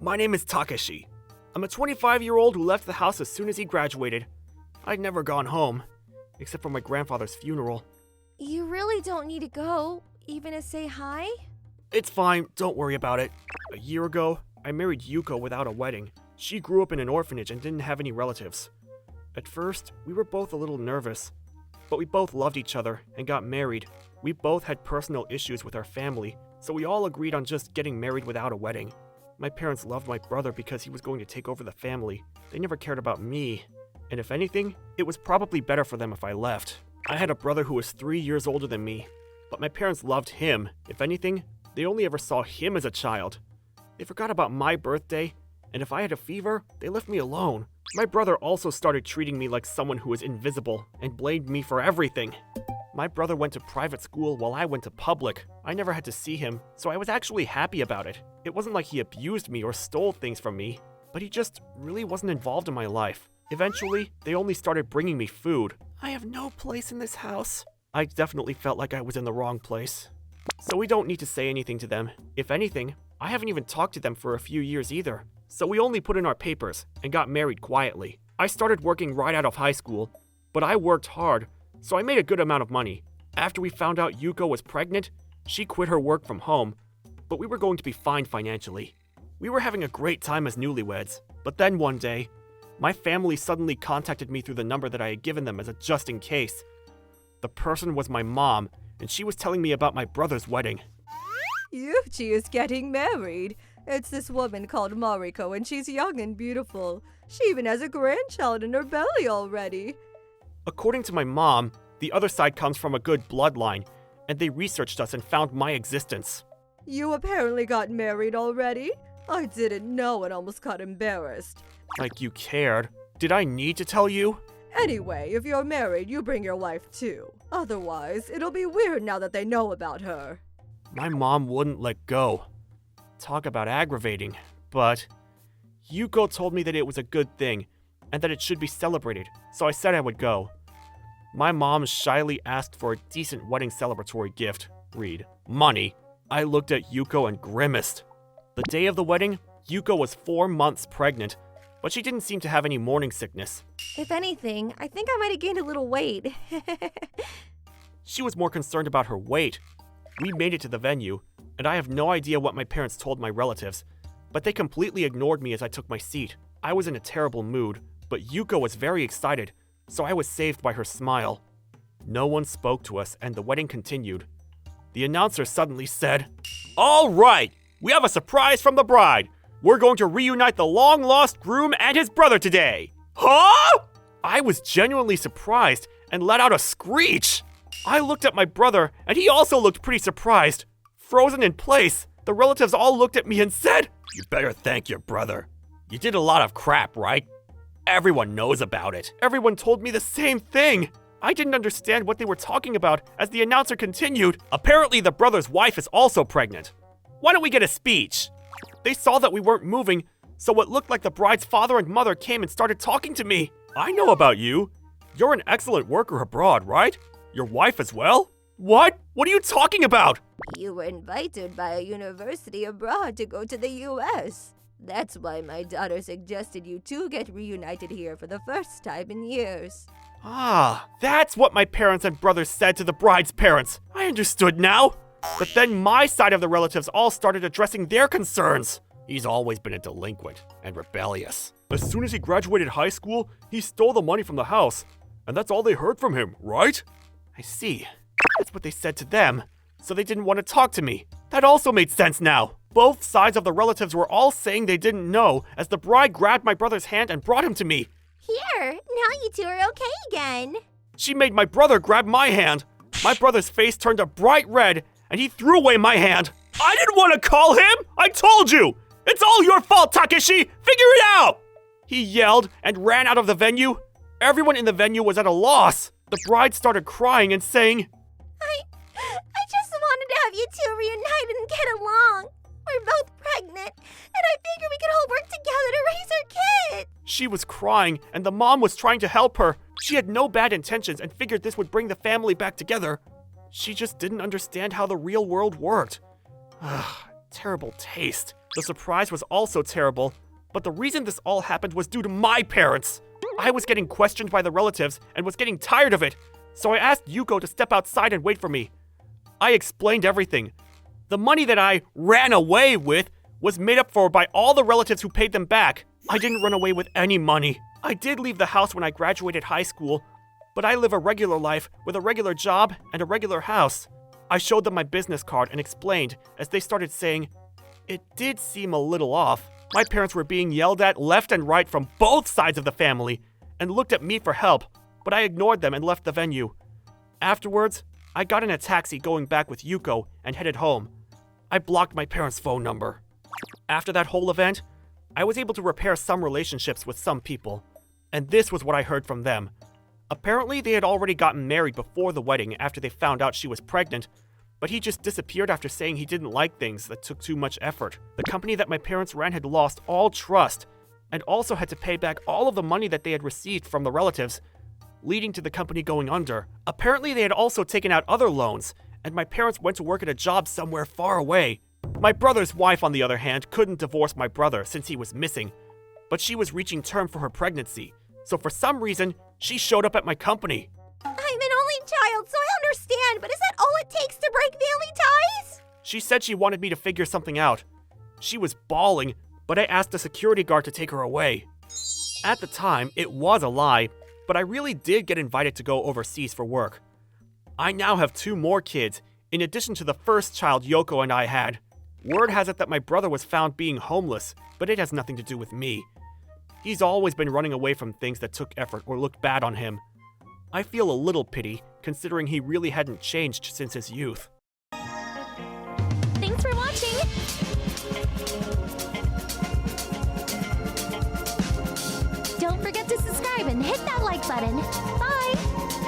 My name is Takeshi. I'm a 25-year-old who left the house as soon as he graduated. I'd never gone home, except for my grandfather's funeral. You really don't need to go, even to say hi? It's fine, don't worry about it. A year ago, I married Yuko without a wedding. She grew up in an orphanage and didn't have any relatives. At first, we were both a little nervous, but we both loved each other and got married. We both had personal issues with our family, so we all agreed on just getting married without a wedding. My parents loved my brother because he was going to take over the family. They never cared about me, and if anything, it was probably better for them if I left. I had a brother who was 3 years older than me, but my parents loved him. If anything, they only ever saw him as a child. They forgot about my birthday, and if I had a fever, they left me alone. My brother also started treating me like someone who was invisible and blamed me for everything. My brother went to private school while I went to public. I never had to see him, so I was actually happy about it. It wasn't like he abused me or stole things from me, but he just really wasn't involved in my life. Eventually, they only started bringing me food. I have no place in this house. I definitely felt like I was in the wrong place. So we don't need to say anything to them. If anything, I haven't even talked to them for a few years either. So we only put in our papers and got married quietly. I started working right out of high school, but I worked hard, so I made a good amount of money. After we found out Yuko was pregnant, she quit her work from home, but we were going to be fine financially. We were having a great time as newlyweds, but then one day, my family suddenly contacted me through the number that I had given them as a just in case. The person was my mom, and she was telling me about my brother's wedding. Yuchi is getting married. It's this woman called Mariko, and she's young and beautiful. She even has a grandchild in her belly already. According to my mom, the other side comes from a good bloodline, and they researched us and found my existence. You apparently got married already? I didn't know and almost got embarrassed. Like you cared. Did I need to tell you? Anyway, if you're married, you bring your wife too. Otherwise, it'll be weird now that they know about her. My mom wouldn't let go. Talk about aggravating. But Yuko told me that it was a good thing, and that it should be celebrated, so I said I would go. My mom shyly asked for a decent wedding celebratory gift. Read, money. I looked at Yuko and grimaced. The day of the wedding, Yuko was 4 months pregnant, but she didn't seem to have any morning sickness. If anything, I think I might have gained a little weight. She was more concerned about her weight. We made it to the venue, and I have no idea what my parents told my relatives, but they completely ignored me as I took my seat. I was in a terrible mood, but Yuko was very excited, so I was saved by her smile. No one spoke to us, and the wedding continued. The announcer suddenly said, "All right, we have a surprise from the bride. We're going to reunite the long-lost groom and his brother today." Huh? I was genuinely surprised and let out a screech. I looked at my brother, and he also looked pretty surprised. Frozen in place, the relatives all looked at me and said, "You better thank your brother. You did a lot of crap, right? Everyone knows about it." Everyone told me the same thing. I didn't understand what they were talking about as the announcer continued. Apparently the brother's wife is also pregnant. Why don't we get a speech? They saw that we weren't moving, so what looked like the bride's father and mother came and started talking to me. "I know about you. You're an excellent worker abroad, right? Your wife as well?" What? What are you talking about? You were invited by a university abroad to go to the US. That's why my daughter suggested you two get reunited here for the first time in years. Ah, that's what my parents and brothers said to the bride's parents. I understood now. But then my side of the relatives all started addressing their concerns. He's always been a delinquent and rebellious. As soon as he graduated high school, he stole the money from the house. And that's all they heard from him, right? I see. That's what they said to them. So they didn't want to talk to me. That also made sense now. Both sides of the relatives were all saying they didn't know as the bride grabbed my brother's hand and brought him to me. Here, now you two are okay again. She made my brother grab my hand. My brother's face turned a bright red and he threw away my hand. I didn't want to call him! I told you! It's all your fault, Takeshi! Figure it out! He yelled and ran out of the venue. Everyone in the venue was at a loss. The bride started crying and saying, I just wanted to have you two reunited and get along. We're both pregnant, and I figured we could all work together to raise our kid. She was crying, and the mom was trying to help her. She had no bad intentions and figured this would bring the family back together. She just didn't understand how the real world worked. Ugh, terrible taste. The surprise was also terrible, but the reason this all happened was due to my parents. I was getting questioned by the relatives and was getting tired of it, so I asked Yuko to step outside and wait for me. I explained everything. The money that I ran away with was made up for by all the relatives who paid them back. I didn't run away with any money. I did leave the house when I graduated high school, but I live a regular life with a regular job and a regular house. I showed them my business card and explained as they started saying, it did seem a little off. My parents were being yelled at left and right from both sides of the family and looked at me for help, but I ignored them and left the venue. Afterwards, I got in a taxi going back with Yuko and headed home. I blocked my parents' phone number. After that whole event, I was able to repair some relationships with some people, and this was what I heard from them. Apparently, they had already gotten married before the wedding after they found out she was pregnant, but he just disappeared after saying he didn't like things that took too much effort. The company that my parents ran had lost all trust, and also had to pay back all of the money that they had received from the relatives, leading to the company going under. Apparently, they had also taken out other loans, and my parents went to work at a job somewhere far away. My brother's wife, on the other hand, couldn't divorce my brother since he was missing, but she was reaching term for her pregnancy, so for some reason, she showed up at my company. I'm an only child, so I understand, but is that all it takes to break family ties? She said she wanted me to figure something out. She was bawling, but I asked a security guard to take her away. At the time, it was a lie, but I really did get invited to go overseas for work. I now have 2 more kids, in addition to the first child Yoko and I had. Word has it that my brother was found being homeless, but it has nothing to do with me. He's always been running away from things that took effort or looked bad on him. I feel a little pity, considering he really hadn't changed since his youth. Thanks for watching! Don't forget to subscribe and hit that like button. Bye!